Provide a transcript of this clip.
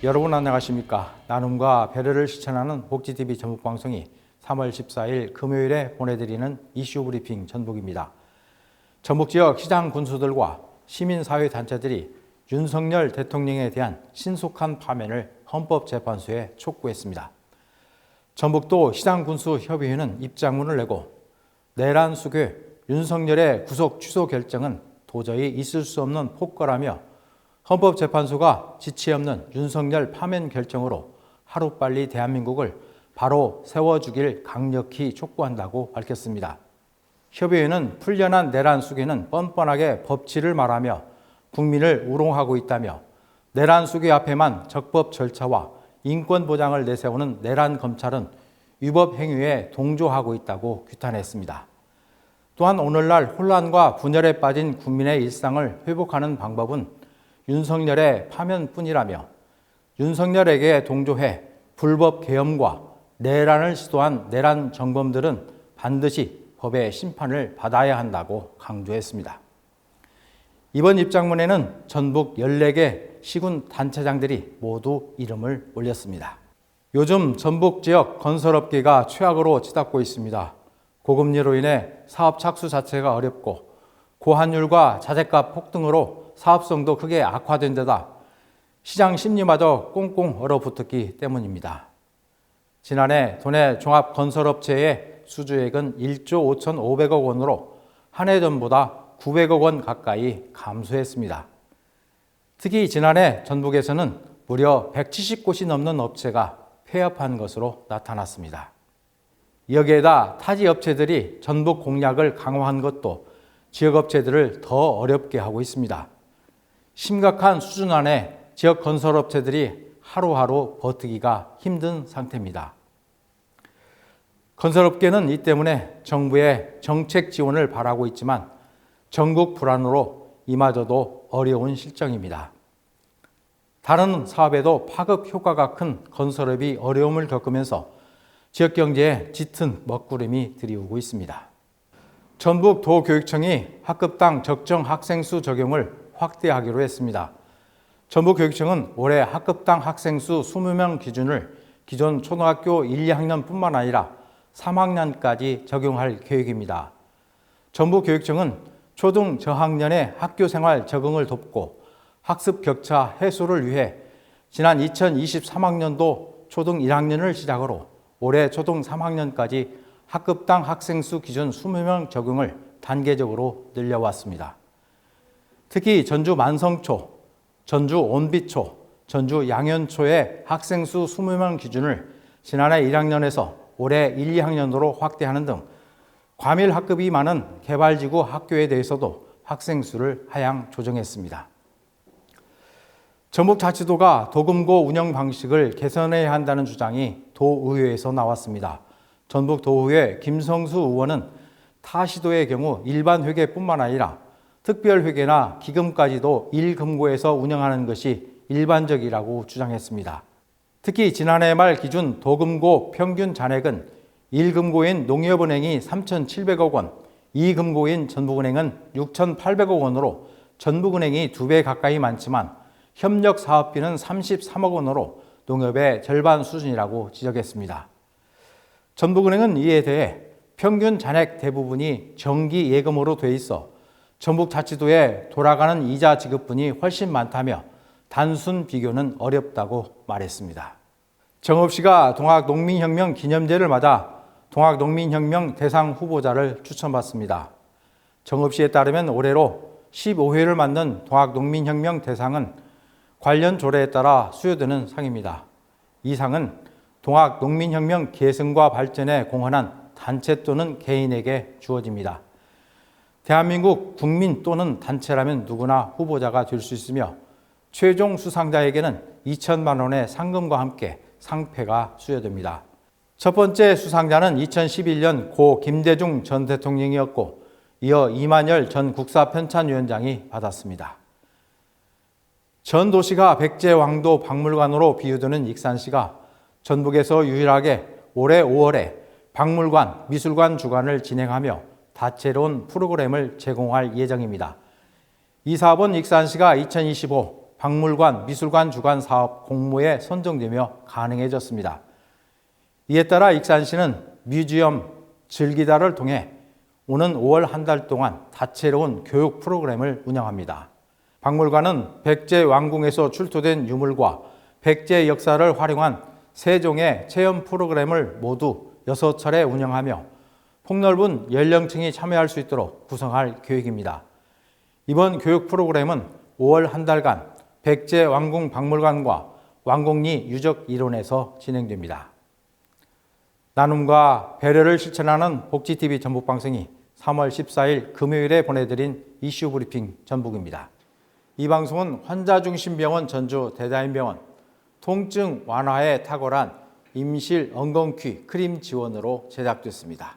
여러분 안녕하십니까? 나눔과 배려를 실천하는 복지TV 전북방송이 3월 14일 금요일에 보내드리는 이슈 브리핑 전북입니다. 전북 지역 시장 군수들과 시민사회단체들이 윤석열 대통령에 대한 신속한 파면을 헌법재판소에 촉구했습니다. 전북도 시장군수협의회는 입장문을 내고 내란 수괴 윤석열의 구속 취소 결정은 도저히 있을 수 없는 폭거라며 헌법재판소가 지체 없는 윤석열 파면 결정으로 하루빨리 대한민국을 바로 세워주길 강력히 촉구한다고 밝혔습니다. 협의회는 풀려난 내란 수괴는 뻔뻔하게 법치를 말하며 국민을 우롱하고 있다며 내란 수괴 앞에만 적법 절차와 인권 보장을 내세우는 내란 검찰은 위법 행위에 동조하고 있다고 규탄했습니다. 또한 오늘날 혼란과 분열에 빠진 국민의 일상을 회복하는 방법은 윤석열의 파면뿐이라며 윤석열에게 동조해 불법 계엄과 내란을 시도한 내란 정범들은 반드시 법의 심판을 받아야 한다고 강조했습니다. 이번 입장문에는 전북 14개 시군 단체장들이 모두 이름을 올렸습니다. 요즘 전북 지역 건설업계가 최악으로 치닫고 있습니다. 고금리로 인해 사업 착수 자체가 어렵고 고환율과 자재값 폭등으로 사업성도 크게 악화된 데다 시장 심리마저 꽁꽁 얼어붙었기 때문입니다. 지난해 도내 종합건설업체의 수주액은 1조 5,500억 원으로 한 해 전보다 900억 원 가까이 감소했습니다. 특히 지난해 전북에서는 무려 170곳이 넘는 업체가 폐업한 것으로 나타났습니다. 여기에다 타지 업체들이 전북 공략을 강화한 것도 지역업체들을 더 어렵게 하고 있습니다. 심각한 수준 안에 지역 건설업체들이 하루하루 버티기가 힘든 상태입니다. 건설업계는 이 때문에 정부의 정책 지원을 바라고 있지만 전국 불안으로 이마저도 어려운 실정입니다. 다른 사업에도 파급 효과가 큰 건설업이 어려움을 겪으면서 지역 경제에 짙은 먹구름이 들이오고 있습니다. 전북도교육청이 학급당 적정 학생 수 적용을 확대하기로 했습니다. 전북교육청은 올해 학급당 학생 수 20명 기준을 기존 초등학교 1, 2학년뿐만 아니라 3학년까지 적용할 계획입니다. 전북교육청은 초등 저학년의 학교생활 적응을 돕고 학습 격차 해소를 위해 지난 2023학년도 초등 1학년을 시작으로 올해 초등 3학년까지 학급당 학생 수 기준 20명 적용을 단계적으로 늘려왔습니다. 특히 전주 만성초, 전주 온비초, 전주 양현초의 학생 수 20명 기준을 지난해 1학년에서 올해 1, 2학년으로 확대하는 등 과밀 학급이 많은 개발지구 학교에 대해서도 학생 수를 하향 조정했습니다. 전북자치도가 도금고 운영 방식을 개선해야 한다는 주장이 도의회에서 나왔습니다. 전북도의회 김성수 의원은 타 시도의 경우 일반 회계뿐만 아니라 특별회계나 기금까지도 1금고에서 운영하는 것이 일반적이라고 주장했습니다. 특히 지난해 말 기준 도금고 평균 잔액은 1금고인 농협은행이 3,700억 원, 2금고인 전북은행은 6,800억 원으로 전북은행이 2배 가까이 많지만 협력 사업비는 33억 원으로 농협의 절반 수준이라고 지적했습니다. 전북은행은 이에 대해 평균 잔액 대부분이 정기 예금으로 돼 있어 전북자치도에 돌아가는 이자 지급분이 훨씬 많다며 단순 비교는 어렵다고 말했습니다. 정읍시가 동학농민혁명 기념제를 맞아 동학농민혁명 대상 후보자를 추천받습니다. 정읍시에 따르면 올해로 15회를 맞는 동학농민혁명 대상은 관련 조례에 따라 수여되는 상입니다. 이 상은 동학농민혁명 계승과 발전에 공헌한 단체 또는 개인에게 주어집니다. 대한민국 국민 또는 단체라면 누구나 후보자가 될 수 있으며 최종 수상자에게는 2천만 원의 상금과 함께 상패가 수여됩니다. 첫 번째 수상자는 2011년 고 김대중 전 대통령이었고 이어 이만열 전 국사편찬위원장이 받았습니다. 전 도시가 백제왕도 박물관으로 비유되는 익산시가 전북에서 유일하게 올해 5월에 박물관, 미술관 주관을 진행하며 다채로운 프로그램을 제공할 예정입니다. 이 사업은 익산시가 2025 박물관, 미술관 주관 사업 공모에 선정되며 가능해졌습니다. 이에 따라 익산시는 뮤지엄 즐기다를 통해 오는 5월 한 달 동안 다채로운 교육 프로그램을 운영합니다. 박물관은 백제 왕궁에서 출토된 유물과 백제 역사를 활용한 세종의 체험 프로그램을 모두 6차례 운영하며 폭넓은 연령층이 참여할 수 있도록 구성할 계획입니다. 이번 교육 프로그램은 5월 한 달간 백제 왕궁 박물관과 왕곡리 유적 일원에서 진행됩니다. 나눔과 배려를 실천하는 복지TV 전북방송이 3월 14일 금요일에 보내드린 이슈 브리핑 전북입니다. 이 방송은 환자중심병원 전주 대다인병원, 통증 완화에 탁월한 임실 엉겅퀴 크림 지원으로 제작됐습니다.